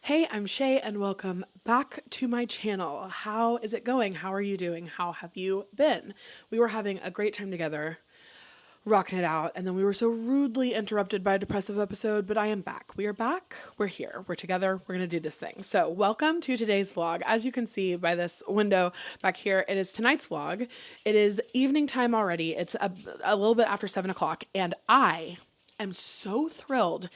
Hey, I'm Shay and welcome back to my channel. How is it going? How are you doing? How have you been? We were having a great time together, rocking it out, and then we were so rudely interrupted by a depressive episode, but I am back. We are back. We're here. We're together. We're going to do this thing. So welcome to today's vlog. As you can see by this window back here, it is tonight's vlog. It is evening time already. It's a little bit after 7 o'clock, and I am so thrilled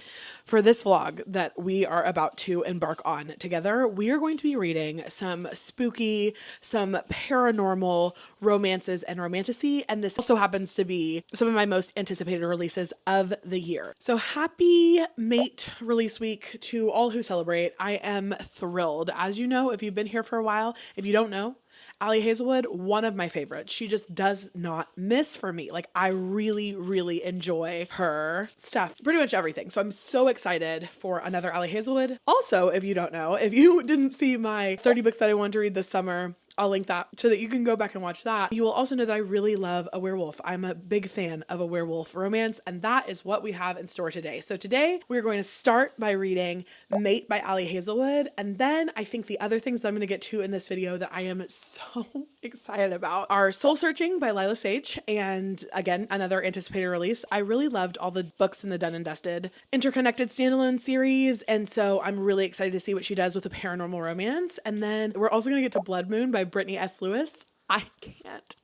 for this vlog that we are about to embark on together. We are going to be reading some spooky, some paranormal romances and romantasy, and this also happens to be some of my most anticipated releases of the year. So happy Mate release week to all who celebrate. I am thrilled. As you know, if you've been here for a while, if you don't know, Ali Hazelwood, one of my favorites. She just does not miss for me. Like, I really, really enjoy her stuff, pretty much everything. So I'm so excited for another Ali Hazelwood. Also, if you don't know, if you didn't see my 30 books that I wanted to read this summer, I'll link that so that you can go back and watch that. You will also know that I really love a werewolf. I'm a big fan of a werewolf romance, and that is what we have in store today. So today we're going to start by reading Mate by Ali Hazelwood, and then I think the other things that I'm going to get to in this video that I am so excited about are Soulsearching by Lila Sage, and again, another anticipated release. I really loved all the books in the Done and Dusted interconnected standalone series, and so I'm really excited to see what she does with a paranormal romance. And then we're also going to get to Blood Moon by Brittany S. Lewis. I can't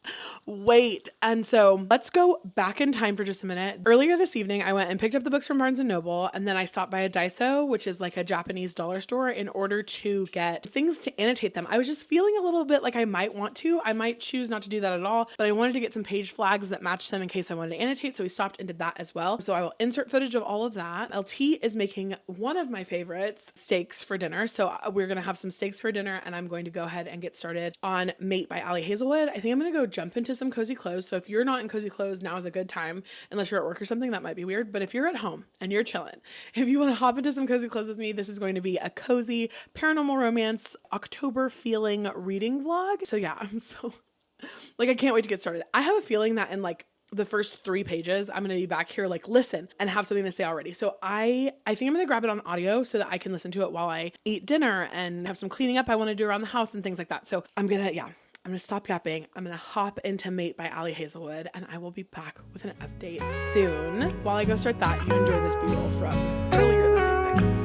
wait. And so let's go back in time for just a minute. Earlier this evening, I went and picked up the books from Barnes & Noble, and then I stopped by a Daiso, which is like a Japanese dollar store, in order to get things to annotate them. I was just feeling a little bit like I might want to. I might choose not to do that at all, but I wanted to get some page flags that matched them in case I wanted to annotate, so we stopped and did that as well. So I will insert footage of all of that. LT is making one of my favorites, steaks for dinner. So we're going to have some steaks for dinner, and I'm going to go ahead and get started on Mate by Ali Hazelwood. I think I'm going to go jump into some cozy clothes. So if you're not in cozy clothes, now is a good time, unless you're at work or something. That might be weird. But if you're at home and you're chilling, if you want to hop into some cozy clothes with me, this is going to be a cozy paranormal romance October feeling reading vlog. So yeah, I'm so like, I can't wait to get started. I have a feeling that in like the first 3 pages, I'm going to be back here like, listen, and have something to say already. So I think I'm going to grab it on audio so that I can listen to it while I eat dinner and have some cleaning up I want to do around the house and things like that. So I'm going to stop yapping. I'm going to hop into Mate by Ali Hazelwood, and I will be back with an update soon. While I go start that, you enjoy this B-roll from earlier this evening.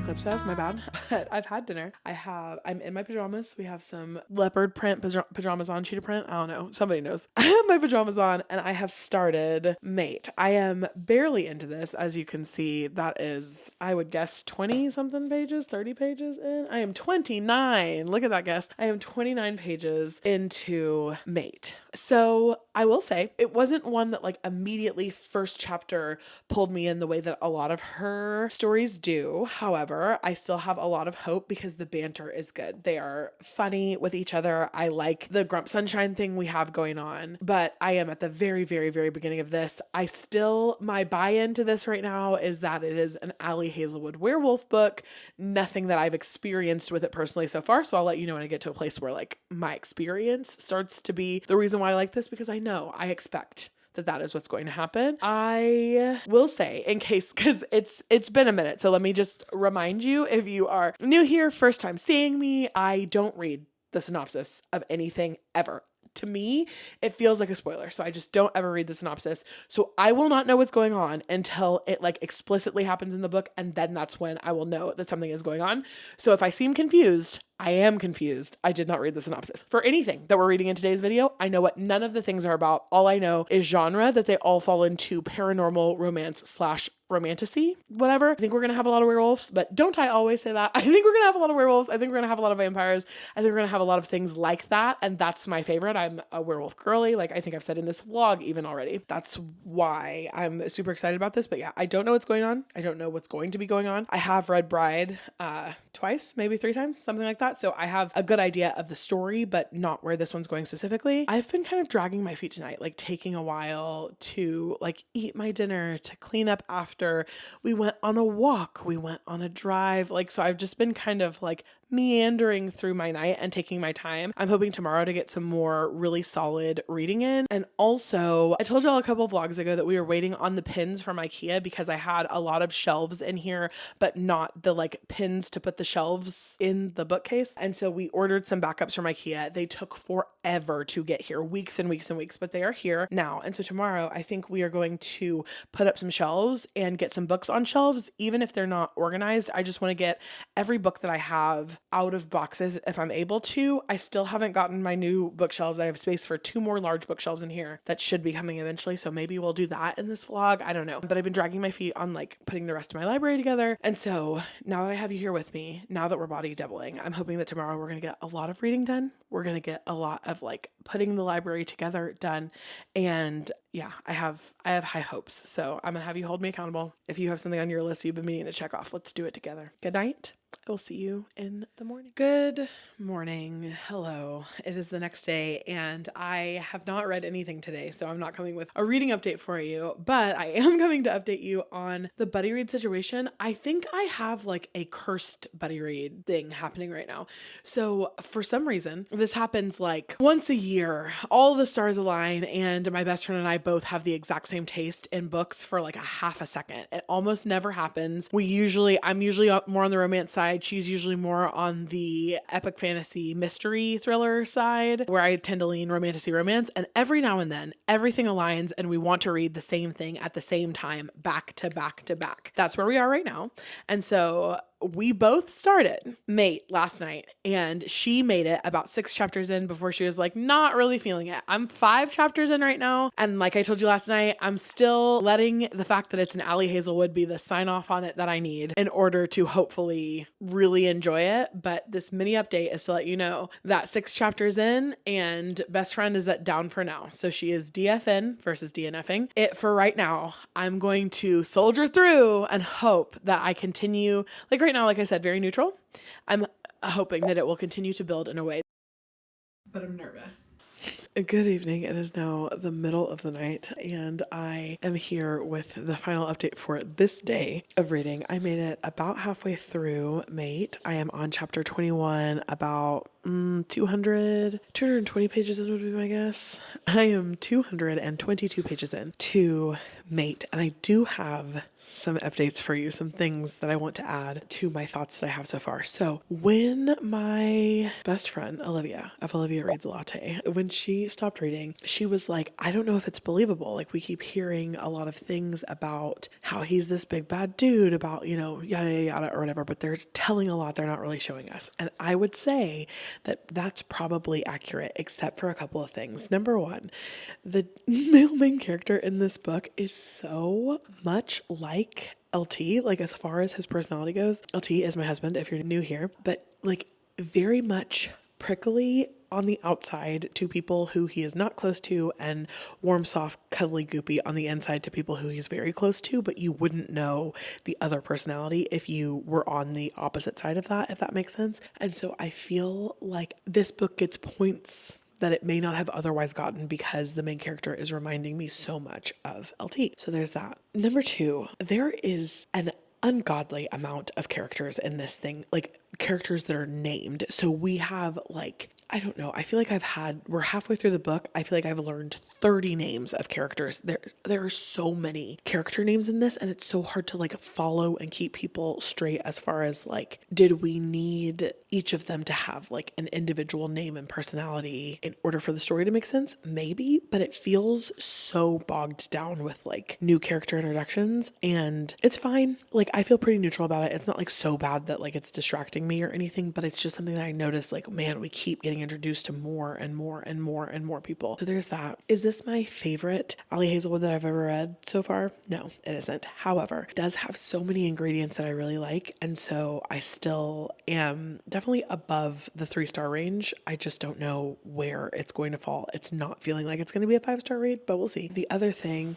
Clips of, my bad, but I've had dinner. I'm in my pajamas. We have some leopard print pajamas on, cheetah print. I don't know. Somebody knows. I have my pajamas on, and I have started Mate. I am barely into this. As you can see, that is, I would guess 20 something pages, 30 pages in. I am 29. Look at that guess. I am 29 pages into Mate. So I will say it wasn't one that like immediately first chapter pulled me in the way that a lot of her stories do. However, I still have a lot of hope because the banter is good. They are funny with each other. I like the Grump Sunshine thing we have going on, but I am at the very, very, very beginning of this. My buy-in to this right now is that it is an Ali Hazelwood werewolf book. Nothing that I've experienced with it personally so far. So I'll let you know when I get to a place where like my experience starts to be the reason why I like this, because I expect that is what's going to happen. I will say, in case, because it's been a minute, so let me just remind you, if you are new here, first time seeing me, I don't read the synopsis of anything ever. to me, it feels like a spoiler. So I just don't ever read the synopsis. So I will not know what's going on until it like explicitly happens in the book. And then that's when I will know that something is going on. So if I seem confused, I am confused. I did not read the synopsis. For anything that we're reading in today's video, I know what none of the things are about. All I know is genre, that they all fall into paranormal romance / romantasy, whatever. I think we're going to have a lot of werewolves, but don't I always say that? I think we're going to have a lot of werewolves. I think we're going to have a lot of vampires. I think we're going to have a lot of things like that. And that's my favorite. I'm a werewolf girly. Like I think I've said in this vlog even already. That's why I'm super excited about this. But yeah, I don't know what's going on. I don't know what's going to be going on. I have read Bride twice, maybe 3 times, something like that. So I have a good idea of the story, but not where this one's going specifically. I've been kind of dragging my feet tonight, like taking a while to like eat my dinner, to clean up after. We went on a walk, we went on a drive. Like, so I've just been kind of like meandering through my night and taking my time. I'm hoping tomorrow to get some more really solid reading in. And also, I told y'all a couple vlogs ago that we were waiting on the pins from IKEA because I had a lot of shelves in here, but not the like pins to put the shelves in the bookcase. And so we ordered some backups from IKEA. They took forever to get here, weeks and weeks and weeks, but they are here now. And so tomorrow I think we are going to put up some shelves and get some books on shelves, even if they're not organized. I just want to get every book that I have out of boxes if I'm able to. I still haven't gotten my new bookshelves. I have space for 2 more large bookshelves in here that should be coming eventually. So maybe we'll do that in this vlog. I don't know, but I've been dragging my feet on like putting the rest of my library together. And so now that I have you here with me, now that we're body doubling, I'm hoping that tomorrow we're going to get a lot of reading done. We're going to get a lot of like putting the library together done. And yeah, I have high hopes. So I'm going to have you hold me accountable. If you have something on your list you've been meaning to check off, let's do it together. Good night. I will see you in the morning. Good morning. Hello. It is the next day and I have not read anything today, so I'm not coming with a reading update for you, but I am coming to update you on the buddy read situation. I think I have like a cursed buddy read thing happening right now. So for some reason, this happens like once a year, all the stars align and my best friend and I both have the exact same taste in books for like a half a second. It almost never happens. I'm usually more on the romance side. She's usually more on the epic fantasy mystery thriller side, where I tend to lean romantasy romance. And every now and then everything aligns and we want to read the same thing at the same time, back to back to back. That's where we are right now. And so we both started Mate last night and she made it about 6 chapters in before she was like, not really feeling it. I'm 5 chapters in right now. And like I told you last night, I'm still letting the fact that it's an Allie Hazelwood be the sign off on it that I need in order to hopefully really enjoy it. But this mini update is to let you know that 6 chapters in and best friend is at down for now. So she is DFN versus DNFing it for right now. I'm going to soldier through and hope that I continue like right now, like I said, very neutral. I'm hoping that it will continue to build in a way, but I'm nervous. Good evening. It is now the middle of the night and I am here with the final update for this day of reading. I made it about halfway through Mate. I am on chapter 21, about 220 pages in would be my guess. I am 222 pages in to Mate and I do have some updates for you, some things that I want to add to my thoughts that I have so far. So when my best friend, Olivia, of Olivia Reads a Latte, when she stopped reading, she was like, I don't know if it's believable. Like we keep hearing a lot of things about how he's this big bad dude about, yada, yada, yada, or whatever, but they're telling a lot. They're not really showing us. And I would say that that's probably accurate, except for a couple of things. Number one, the male main character in this book is so much like LT, like as far as his personality goes. LT is my husband if you're new here, but like very much prickly on the outside to people who he is not close to and warm, soft, cuddly, goopy on the inside to people who he's very close to, but you wouldn't know the other personality if you were on the opposite side of that, if that makes sense. And so I feel like this book gets points that it may not have otherwise gotten because the main character is reminding me so much of LT. So there's that. Number 2, there is an ungodly amount of characters in this thing, like characters that are named. So we have like I don't know. I feel like we're halfway through the book. I feel like I've learned 30 names of characters. There are so many character names in this, and it's so hard to like follow and keep people straight as far as like, did we need each of them to have like an individual name and personality in order for the story to make sense? Maybe, but it feels so bogged down with like new character introductions, and it's fine. Like, I feel pretty neutral about it. It's not like so bad that like it's distracting me or anything, but it's just something that I noticed, like, man, we keep getting introduced to more and more and more and more people. So there's that. Is this my favorite Ali Hazelwood that I've ever read so far? No, it isn't. However, it does have so many ingredients that I really like, and so I still am definitely above the 3-star range. I just don't know where it's going to fall. It's not feeling like it's going to be a 5-star read, but we'll see. The other thing,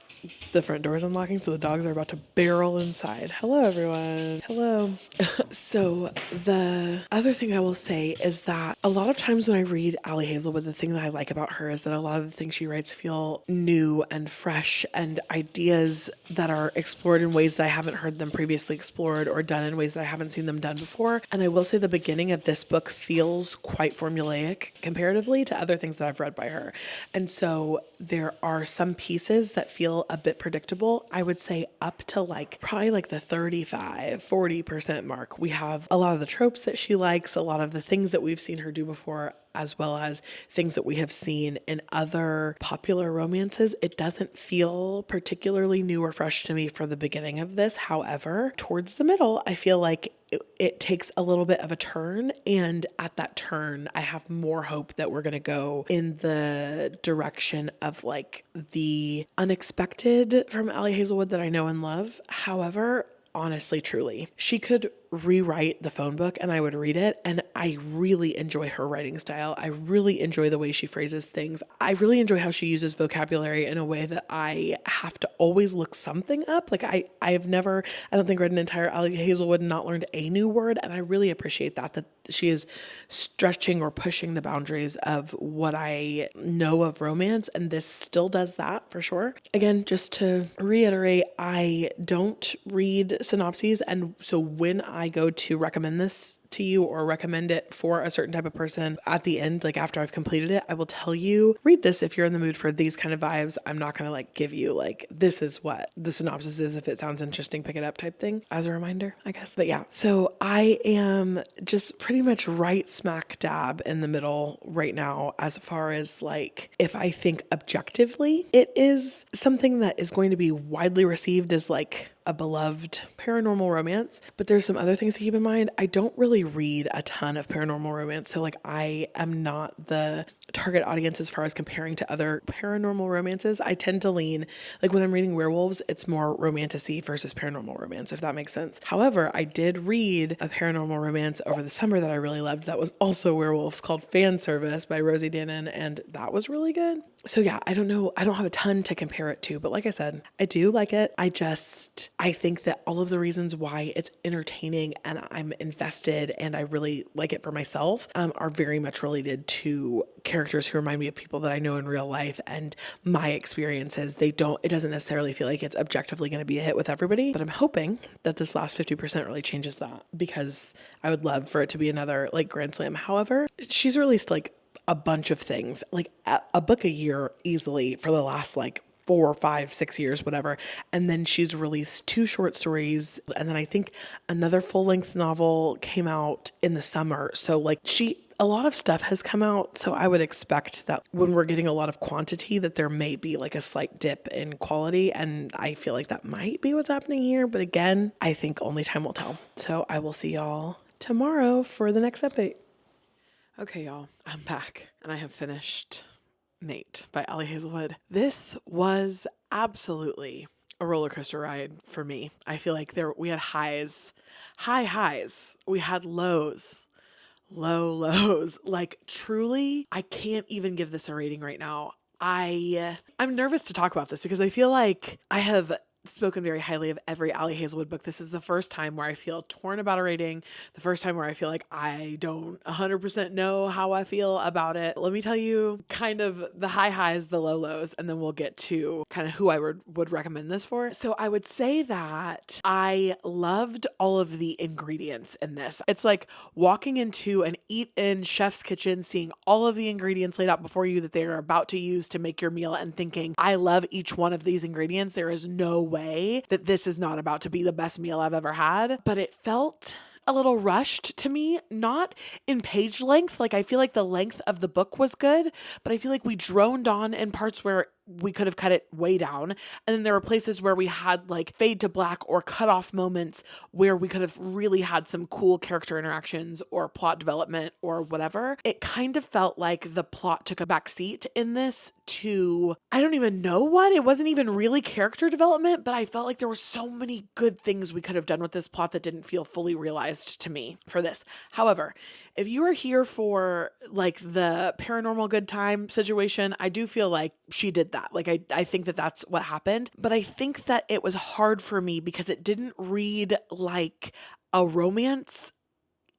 the front door is unlocking, so the dogs are about to barrel inside. Hello, everyone. Hello. So the other thing I will say is that a lot of times when I read Ali Hazelwood, the thing that I like about her is that a lot of the things she writes feel new and fresh, and ideas that are explored in ways that I haven't heard them previously explored, or done in ways that I haven't seen them done before. And I will say the beginning of this book feels quite formulaic comparatively to other things that I've read by her. And so there are some pieces that feel a bit predictable. I would say up to like probably like the 35-40% mark. We have a lot of the tropes that she likes, a lot of the things that we've seen her do before, as well as things that we have seen in other popular romances. It doesn't feel particularly new or fresh to me for the beginning of this. However, towards the middle, I feel like it takes a little bit of a turn, and at that turn, I have more hope that we're going to go in the direction of like the unexpected from Ali Hazelwood that I know and love. However, honestly, truly, she could rewrite the phone book and I would read it, and I really enjoy her writing style. I really enjoy the way she phrases things. I really enjoy how she uses vocabulary in a way that I have to always look something up. Like I've never, I don't think, read an entire Ali Hazelwood and not learned a new word, and I really appreciate that she is stretching or pushing the boundaries of what I know of romance, and this still does that for sure. Again, just to reiterate, I don't read synopses, and so when I go to recommend this to you or recommend it for a certain type of person at the end, like after I've completed it, I will tell you, read this if you're in the mood for these kind of vibes. I'm not going to like give you like, this is what the synopsis is. If it sounds interesting, pick it up type thing as a reminder, I guess. But yeah, so I am just pretty much right smack dab in the middle right now as far as like, if I think objectively, it is something that is going to be widely received as like a beloved paranormal romance, but there's some other things to keep in mind. I don't really read a ton of paranormal romance, so like I am not the target audience as far as comparing to other paranormal romances. I tend to lean, like when I'm reading werewolves, it's more romantasy versus paranormal romance, if that makes sense. However, I did read a paranormal romance over the summer that I really loved that was also werewolves, called Fan Service by Rosie Danon, and that was really good. So yeah, I don't know. I don't have a ton to compare it to, but like I said, I do like it. I think that all of the reasons why it's entertaining and I'm invested and I really like it for myself are very much related to characters who remind me of people that I know in real life and my experiences. It doesn't necessarily feel like it's objectively going to be a hit with everybody, but I'm hoping that this last 50% really changes that, because I would love for it to be another like grand slam. However, she's released like a bunch of things, like a book a year easily for the last like 4, 5, 6 years, whatever. And then she's released 2 short stories. And then I think another full length novel came out in the summer. So like a lot of stuff has come out. So I would expect that when we're getting a lot of quantity, that there may be like a slight dip in quality. And I feel like that might be what's happening here. But again, I think only time will tell. So I will see y'all tomorrow for the next update. Okay, y'all, I'm back and I have finished Mate by Ali Hazelwood. This was absolutely a roller coaster ride for me. I feel like we had highs. We had lows. Lows. Like truly, I can't even give this a rating right now. I'm nervous to talk about this because I feel like I have spoken very highly of every Allie Hazelwood book. This is the first time where I feel torn about a rating, the first time where I feel like I don't 100% know how I feel about it. Let me tell you kind of the high highs, the low lows, and then we'll get to kind of who I would recommend this for. So I would say that I loved all of the ingredients in this. It's like walking into an eat-in chef's kitchen, seeing all of the ingredients laid out before you that they are about to use to make your meal and thinking, I love each one of these ingredients. There is no way that this is not about to be the best meal I've ever had. But it felt a little rushed to me, not in page length. Like, I feel like the length of the book was good, but I feel like we droned on in parts where we could have cut it way down. And then there were places where we had like fade to black or cut off moments where we could have really had some cool character interactions or plot development or whatever. It kind of felt like the plot took a back seat in this to, I don't even know what. It wasn't even really character development, but I felt like there were so many good things we could have done with this plot that didn't feel fully realized to me for this. However, if you are here for like the paranormal good time situation, I do feel like she did that. Like, I think that that's what happened, but I think that it was hard for me because it didn't read like a romance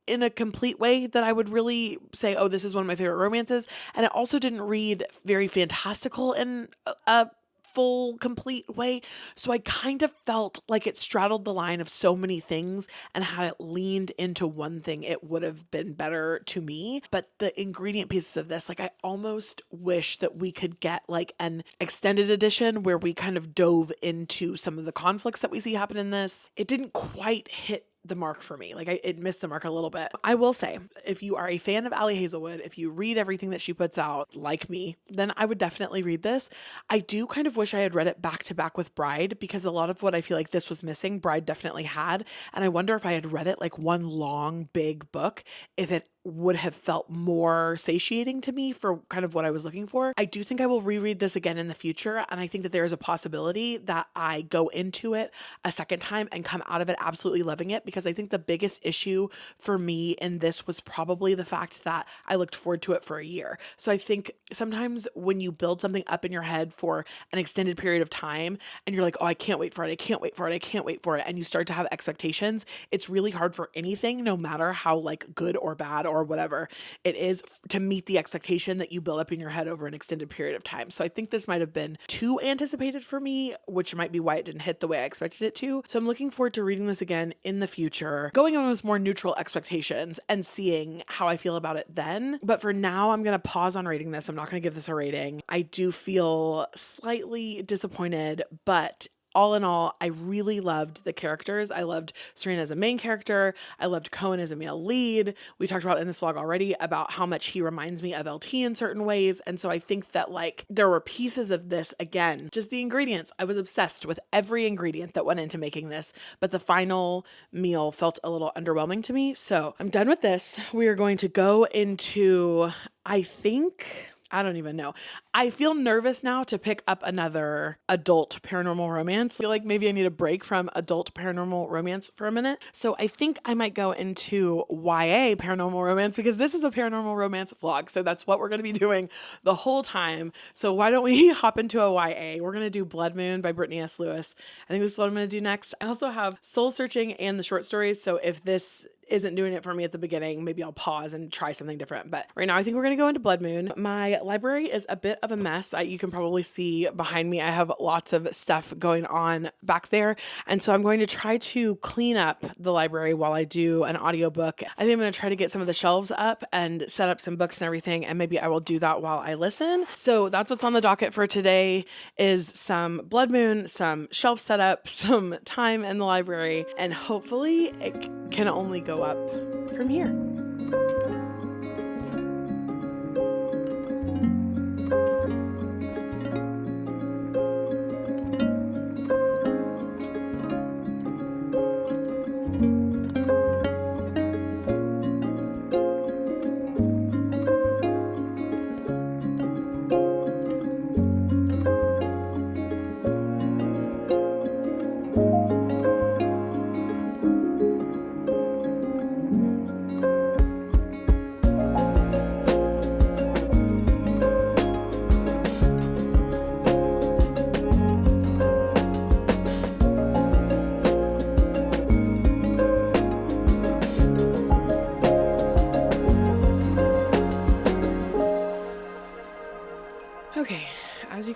in a complete way that I would really say, oh, this is one of my favorite romances. And it also didn't read very fantastical in a full, complete way. So I kind of felt like it straddled the line of so many things, and had it leaned into one thing, it would have been better to me. But the ingredient pieces of this, like, I almost wish that we could get like an extended edition where we kind of dove into some of the conflicts that we see happen in this. It didn't quite hit the mark for me. Like, it missed the mark a little bit. I will say, if you are a fan of Allie Hazelwood, if you read everything that she puts out, like me, then I would definitely read this. I do kind of wish I had read it back to back with Bride, because a lot of what I feel like this was missing, Bride definitely had. And I wonder if I had read it like one long, big book, if it would have felt more satiating to me for kind of what I was looking for. I do think I will reread this again in the future, and I think that there is a possibility that I go into it a second time and come out of it absolutely loving it, because I think the biggest issue for me in this was probably the fact that I looked forward to it for a year. So I think sometimes when you build something up in your head for an extended period of time and you're like, oh, I can't wait for it, I can't wait for it, I can't wait for it, and you start to have expectations, it's really hard for anything, no matter how like good or bad or whatever it is, to meet the expectation that you build up in your head over an extended period of time. So I think this might have been too anticipated for me, which might be why it didn't hit the way I expected it to. So I'm looking forward to reading this again in the future, going on with more neutral expectations and seeing how I feel about it then. But for now, I'm going to pause on rating this. I'm not going to give this a rating. I do feel slightly disappointed, but all in all, I really loved the characters. I loved Serena as a main character. I loved Cohen as a male lead. We talked about in this vlog already about how much he reminds me of LT in certain ways. And so I think that like there were pieces of this, again, just the ingredients. I was obsessed with every ingredient that went into making this, but the final meal felt a little underwhelming to me. So I'm done with this. We are going to go into, I don't even know. I feel nervous now to pick up another adult paranormal romance. I feel like maybe I need a break from adult paranormal romance for a minute. So I think I might go into YA paranormal romance, because this is a paranormal romance vlog. So that's what we're going to be doing the whole time. So why don't we hop into a YA? We're going to do Blood Moon by Brittany S. Lewis. I think this is what I'm going to do next. I also have Soul Searching and the short stories. So if this isn't doing it for me at the beginning, maybe I'll pause and try something different. But right now I think we're going to go into Blood Moon. My library is a bit of a mess. You can probably see behind me, I have lots of stuff going on back there. And so I'm going to try to clean up the library while I do an audiobook. I think I'm going to try to get some of the shelves up and set up some books and everything. And maybe I will do that while I listen. So that's what's on the docket for today, is some Blood Moon, some shelf setup, some time in the library, and hopefully it can only go up from here.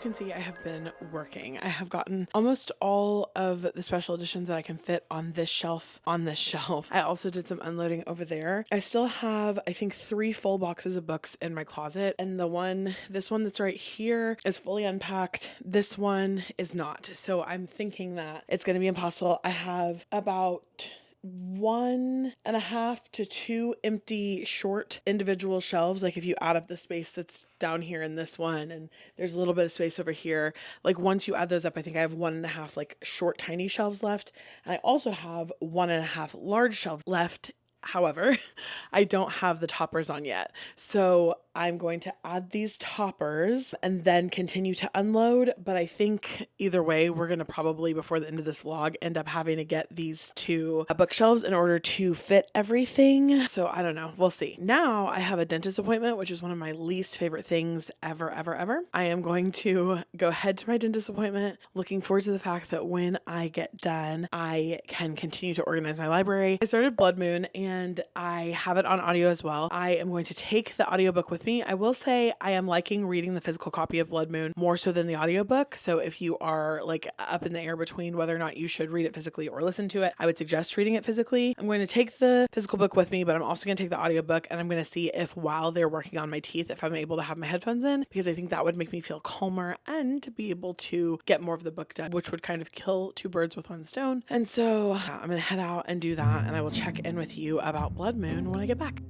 can see, I have been working. I have gotten almost all of the special editions that I can fit on this shelf. I also did some unloading over there. I still have, I think, 3 full boxes of books in my closet, and this one that's right here is fully unpacked. This one is not. So I'm thinking that it's going to be impossible. I have about 1.5 to 2 empty short individual shelves. Like if you add up the space that's down here in this one, and there's a little bit of space over here, like once you add those up, I think I have 1.5 like short tiny shelves left, and I also have 1.5 large shelves left. However, I don't have the toppers on yet. So I'm going to add these toppers and then continue to unload. But I think either way, we're going to probably, before the end of this vlog, end up having to get these 2 bookshelves in order to fit everything. So I don't know. We'll see. Now I have a dentist appointment, which is one of my least favorite things ever. I am going to go head to my dentist appointment, looking forward to the fact that when I get done, I can continue to organize my library. I started Blood Moon and I have it on audio as well. I am going to take the audiobook with me. I will say I am liking reading the physical copy of Blood Moon more so than the audiobook. So if you are like up in the air between whether or not you should read it physically or listen to it, I would suggest reading it physically. I'm going to take the physical book with me, but I'm also going to take the audiobook, and I'm going to see if while they're working on my teeth, if I'm able to have my headphones in, because I think that would make me feel calmer and to be able to get more of the book done, which would kind of kill 2 birds with 1 stone. And so I'm going to head out and do that, and I will check in with you about Blood Moon when I get back.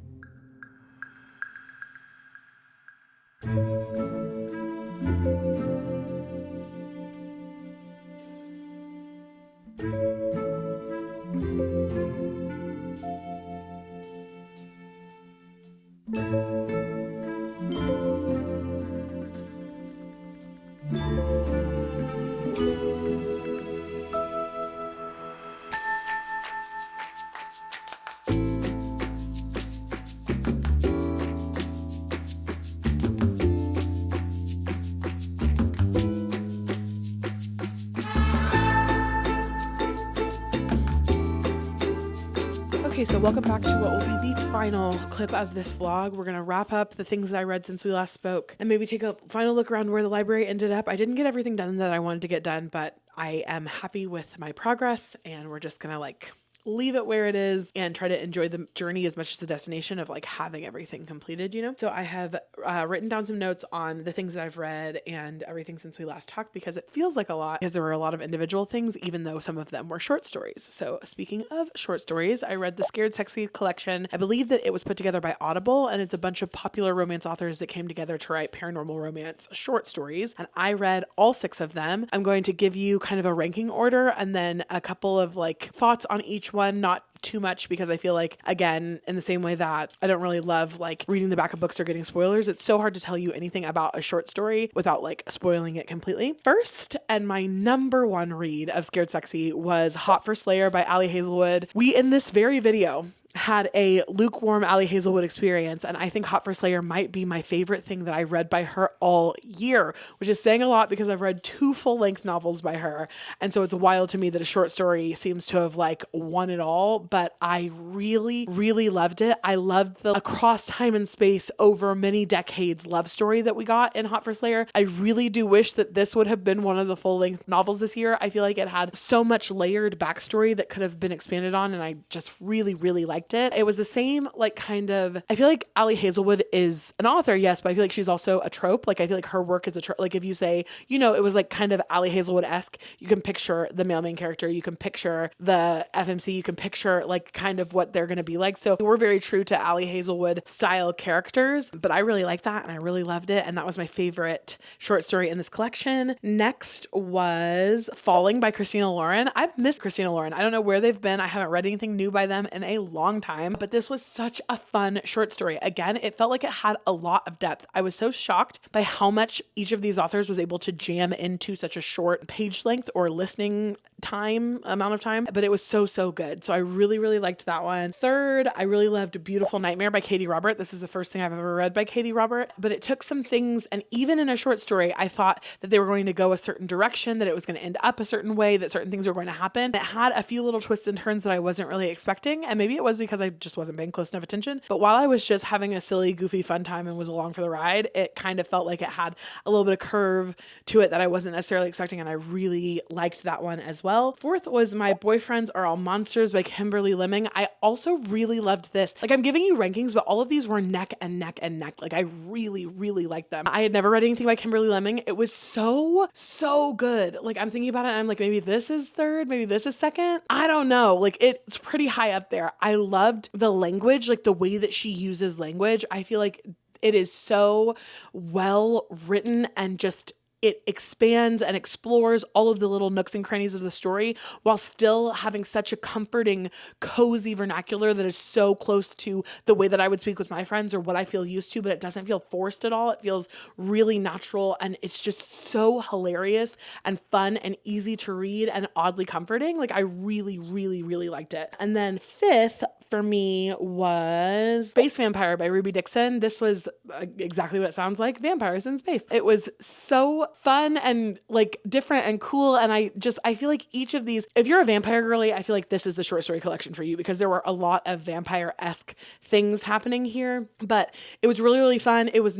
Okay, so welcome back to what will be the final clip of this vlog. We're going to wrap up the things that I read since we last spoke and maybe take a final look around where the library ended up. I didn't get everything done that I wanted to get done, but I am happy with my progress, and we're just going to leave it where it is and try to enjoy the journey as much as the destination of having everything completed, So I have written down some notes on the things that I've read and everything since we last talked, because it feels like a lot, because there were a lot of individual things, even though some of them were short stories. So speaking of short stories, I read the Scared Sexy collection. I believe that it was put together by Audible, and it's a bunch of popular romance authors that came together to write paranormal romance short stories. And I read all 6 of them. I'm going to give you kind of a ranking order and then a couple of thoughts on each one, not too much, because I feel like, again, in the same way that I don't really love reading the back of books or getting spoilers, it's so hard to tell you anything about a short story without spoiling it completely. First, and my number 1 read of Scared Sexy was Hot for Slayer by Ali Hazelwood. We, in this very video, had a lukewarm Ali Hazelwood experience, and I think Hot for Slayer might be my favorite thing that I read by her all year, which is saying a lot because I've read 2 full-length novels by her, and so it's wild to me that a short story seems to have won it all, but I really, really loved it. I loved the across time and space over many decades love story that we got in Hot for Slayer. I really do wish that this would have been one of the full-length novels this year. I feel like it had so much layered backstory that could have been expanded on, and I just really, really liked it. It was the same, I feel like Ali Hazelwood is an author, yes, but I feel like she's also a trope. I feel like her work is a trope. If you say, it was kind of Ali Hazelwood-esque, you can picture the male main character, you can picture the FMC, you can picture kind of what they're going to be like. So we're very true to Ali Hazelwood style characters, but I really like that and I really loved it. And that was my favorite short story in this collection. Next was Falling by Christina Lauren. I've missed Christina Lauren. I don't know where they've been. I haven't read anything new by them in a long time, but this was such a fun short story. Again, it felt like it had a lot of depth. I was so shocked by how much each of these authors was able to jam into such a short page length or listening amount of time, but it was so, so good. So I really, really liked that one. Third, I really loved Beautiful Nightmare by Katie Robert. This is the first thing I've ever read by Katie Robert, but it took some things, and even in a short story, I thought that they were going to go a certain direction, that it was going to end up a certain way, that certain things were going to happen. It had a few little twists and turns that I wasn't really expecting, and maybe it was because I just wasn't paying close enough attention. But while I was just having a silly, goofy, fun time and was along for the ride, it kind of felt like it had a little bit of curve to it that I wasn't necessarily expecting, and I really liked that one as well. Fourth was My Boyfriends Are All Monsters by Kimberly Lemming. I also really loved this. Like, I'm giving you rankings, but all of these were neck and neck and neck. Like, I really, really liked them. I had never read anything by Kimberly Lemming. It was so, so good. Like, I'm thinking about it and I'm like, maybe this is third, maybe this is second. I don't know. Like, it's pretty high up there. I loved the language, like the way that she uses language. I feel like it is so well written, and just it expands and explores all of the little nooks and crannies of the story while still having such a comforting, cozy vernacular that is so close to the way that I would speak with my friends or what I feel used to, but it doesn't feel forced at all. It feels really natural, and it's just so hilarious and fun and easy to read and oddly comforting. Like, I really, really, really liked it. And then fifth for me was Space Vampire by Ruby Dixon. This was exactly what it sounds like, vampires in space. It was so fun and like different and cool. And I feel like each of these, if you're a vampire girly, I feel like this is the short story collection for you, because there were a lot of vampire-esque things happening here, but it was really, really fun. It was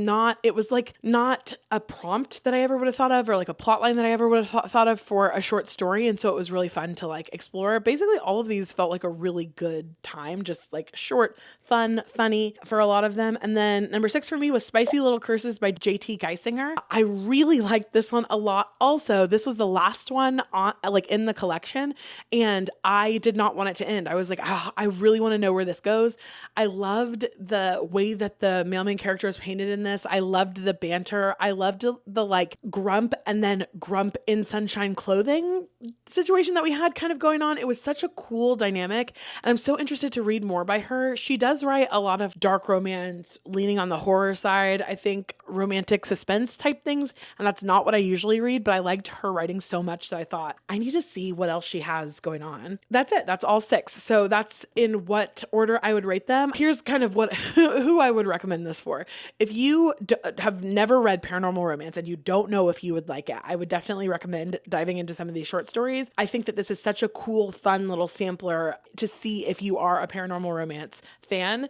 like not a prompt that I ever would have thought of, or like a plot line that I ever would have thought of for a short story. And so it was really fun to like explore. Basically, all of these felt like a really good time, just like short, fun, funny for a lot of them. And then number 6 for me was Spicy Little Curses by JT Geisinger. I really liked this one a lot. Also, this was the last one on like in the collection, and I did not want it to end. I was like, oh, I really want to know where this goes. I loved the way that the mailman character was painted in this. I loved the banter. I loved the like grump and then grump in sunshine clothing situation that we had kind of going on. It was such a cool dynamic, and I'm so interested to read more by her. She does write a lot of dark romance, leaning on the horror side, I think romantic suspense type things, and that's not what I usually read, but I liked her writing so much that I thought, I need to see what else she has going on. That's it. That's all 6. So that's in what order I would rate them. Here's kind of what who I would recommend this for. If you have never read paranormal romance and you don't know if you would like it, I would definitely recommend diving into some of these short stories. I think that this is such a cool, fun little sampler to see if you are a paranormal romance fan.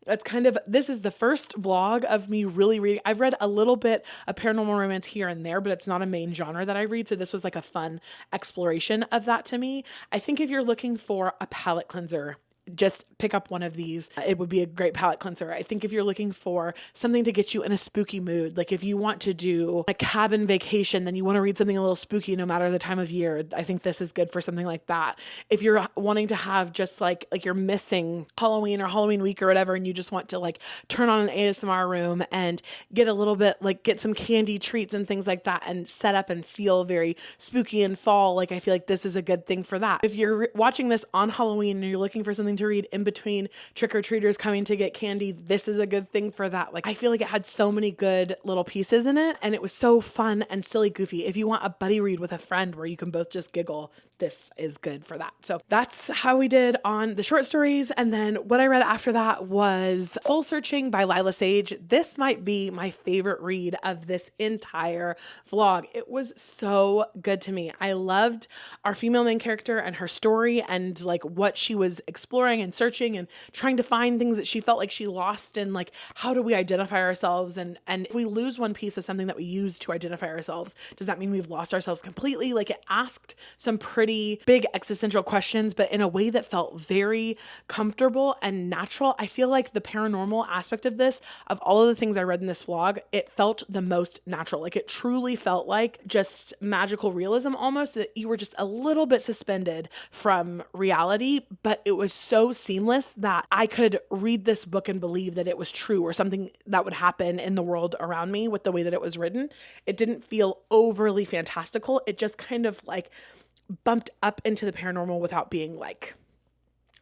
This is the first vlog of me really reading. I've read a little bit of paranormal romance here and there, but it's not a main genre that I read. So this was like a fun exploration of that to me. I think if you're looking for a palate cleanser, just pick up one of these. It would be a great palate cleanser. I think if you're looking for something to get you in a spooky mood, like if you want to do a cabin vacation, then you want to read something a little spooky no matter the time of year, I think this is good for something like that. If you're wanting to have just like you're missing Halloween or Halloween week or whatever, and you just want to like turn on an ASMR room and get a little bit, like get some candy treats and things like that and set up and feel very spooky and fall, like I feel like this is a good thing for that. If you're watching this on Halloween and you're looking for something to read in between trick-or-treaters coming to get candy, this is a good thing for that. Like, I feel like it had so many good little pieces in it, and it was so fun and silly goofy. If you want a buddy read with a friend where you can both just giggle, this is good for that. So that's how we did on the short stories. And then what I read after that was Soulsearching by Lila Sage. This might be my favorite read of this entire vlog. It was so good to me. I loved our female main character and her story and like what she was exploring and searching and trying to find things that she felt like she lost, and like, how do we identify ourselves? And if we lose one piece of something that we use to identify ourselves, does that mean we've lost ourselves completely? Like, it asked some pretty big existential questions, but in a way that felt very comfortable and natural. I feel like the paranormal aspect of this, of all of the things I read in this vlog, it felt the most natural. Like, it truly felt like just magical realism almost, that you were just a little bit suspended from reality, but it was so seamless that I could read this book and believe that it was true or something that would happen in the world around me with the way that it was written. It didn't feel overly fantastical. It just kind of like bumped up into the paranormal without being like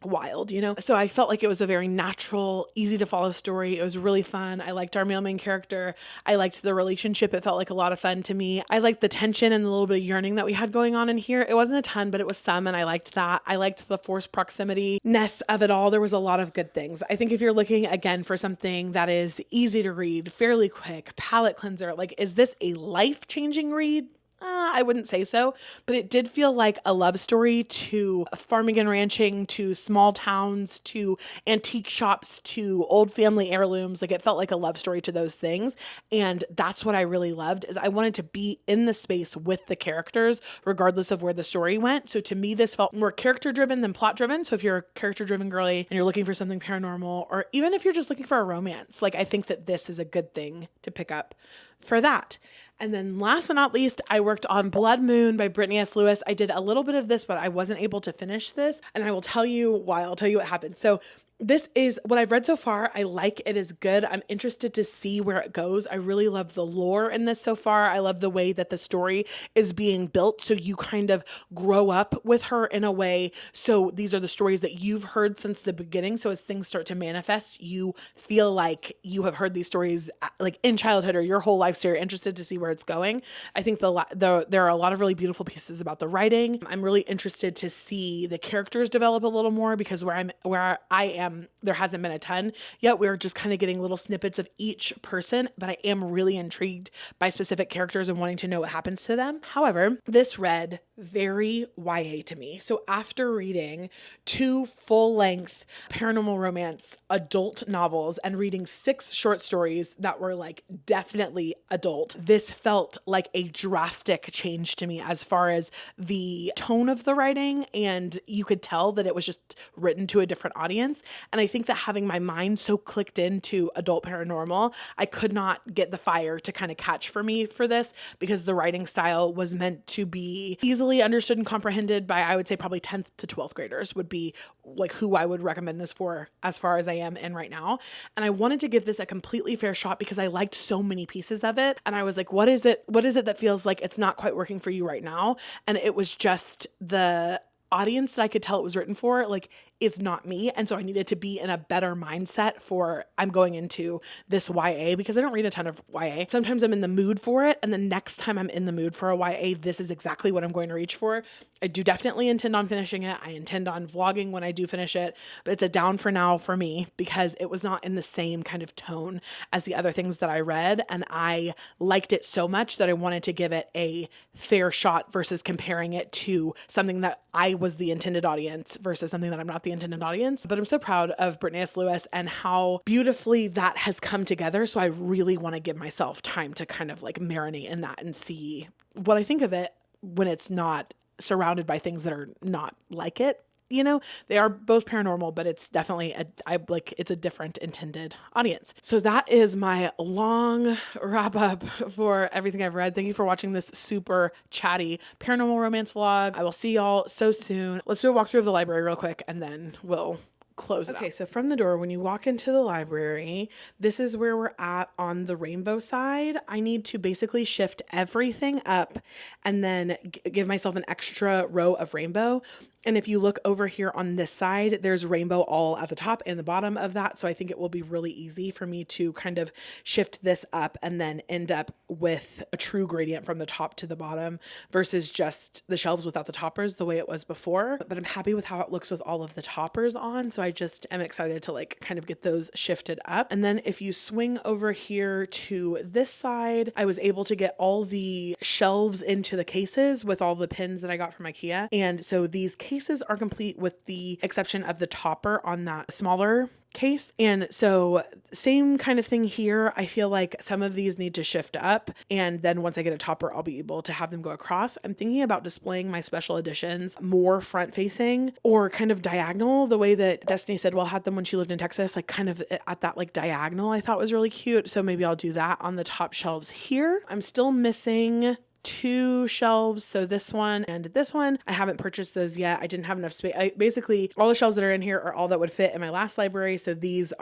wild, you know? So I felt like it was a very natural, easy to follow story. It was really fun. I liked our male main character. I liked the relationship. It felt like a lot of fun to me. I liked the tension and the little bit of yearning that we had going on in here. It wasn't a ton, but it was some, and I liked that. I liked the forced proximity-ness of it all. There was a lot of good things. I think if you're looking again for something that is easy to read, fairly quick, palate cleanser, like, is this a life-changing read? I wouldn't say so, but it did feel like a love story to farming and ranching, to small towns, to antique shops, to old family heirlooms. Like, it felt like a love story to those things. And that's what I really loved, is I wanted to be in the space with the characters, regardless of where the story went. So to me, this felt more character driven than plot driven. So if you're a character driven girly and you're looking for something paranormal, or even if you're just looking for a romance, like, I think that this is a good thing to pick up for that. And then last but not least, I worked on Blood Moon by Brittany S. Lewis. I did a little bit of this, but I wasn't able to finish this. And I will tell you why. I'll tell you what happened. So this is what I've read so far. I like it. Is good. I'm interested to see where it goes. I really love the lore in this so far. I love the way that the story is being built. So you kind of grow up with her in a way. So these are the stories that you've heard since the beginning. So as things start to manifest, you feel like you have heard these stories like in childhood or your whole life. So you're interested to see where it's going. I think there are a lot of really beautiful pieces about the writing. I'm really interested to see the characters develop a little more, because where I am, there hasn't been a ton yet. We're just kind of getting little snippets of each person, but I am really intrigued by specific characters and wanting to know what happens to them. However, this read very YA to me. So after reading 2 full-length paranormal romance adult novels and reading 6 short stories that were like definitely adult, this felt like a drastic change to me as far as the tone of the writing, and you could tell that it was just written to a different audience. And I think that having my mind so clicked into adult paranormal, I could not get the fire to kind of catch for me for this, because the writing style was meant to be easily understood and comprehended by, I would say, probably 10th to 12th graders would be like who I would recommend this for as far as I am in right now. And I wanted to give this a completely fair shot because I liked so many pieces of it. And I was like, what is it that feels like it's not quite working for you right now? And it was just the audience that I could tell it was written for, like, it's not me. And so I needed to be in a better mindset for, I'm going into this YA, because I don't read a ton of YA. Sometimes I'm in the mood for it, and the next time I'm in the mood for a YA, this is exactly what I'm going to reach for. I do definitely intend on finishing it. I intend on vlogging when I do finish it, but it's a down for now for me because it was not in the same kind of tone as the other things that I read, and I liked it so much that I wanted to give it a fair shot versus comparing it to something that I was the intended audience versus something that I'm not the intended audience. But I'm so proud of Brittany S. Lewis and how beautifully that has come together. So I really want to give myself time to kind of like marinate in that and see what I think of it when it's not surrounded by things that are not like it. You know, they are both paranormal, but it's definitely it's a different intended audience. So that is my long wrap up for everything I've read. Thank you for watching this super chatty paranormal romance vlog. I will see y'all so soon. Let's do a walkthrough of the library real quick, and then we'll close it out. Okay, so from the door, when you walk into the library, this is where we're at on the rainbow side. I need to basically shift everything up and then give myself an extra row of rainbow. And if you look over here on this side, there's rainbow all at the top and the bottom of that. So I think it will be really easy for me to kind of shift this up and then end up with a true gradient from the top to the bottom versus just the shelves without the toppers the way it was before. But I'm happy with how it looks with all of the toppers on. So I just am excited to like kind of get those shifted up. And then if you swing over here to this side, I was able to get all the shelves into the cases with all the pins that I got from IKEA. And so these cases are complete with the exception of the topper on that smaller case. And so same kind of thing here. I feel like some of these need to shift up, and then once I get a topper, I'll be able to have them go across. I'm thinking about displaying my special editions more front facing or kind of diagonal, the way that Destiny Sidwell had them when she lived in Texas, like kind of at that like diagonal I thought was really cute. So maybe I'll do that on the top shelves here. I'm still missing two shelves. So this one and this one, I haven't purchased those yet. I didn't have enough space. Basically, all the shelves that are in here are all that would fit in my last library. So these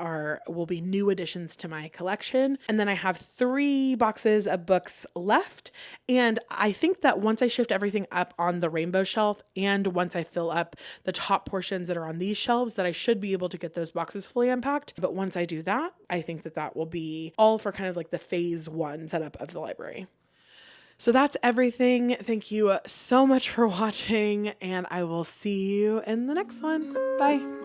will be new additions to my collection. And then I have 3 boxes of books left. And I think that once I shift everything up on the rainbow shelf and once I fill up the top portions that are on these shelves, that I should be able to get those boxes fully unpacked. But once I do that, I think that that will be all for kind of like the phase 1 setup of the library. So that's everything. Thank you so much for watching, and I will see you in the next one. Bye.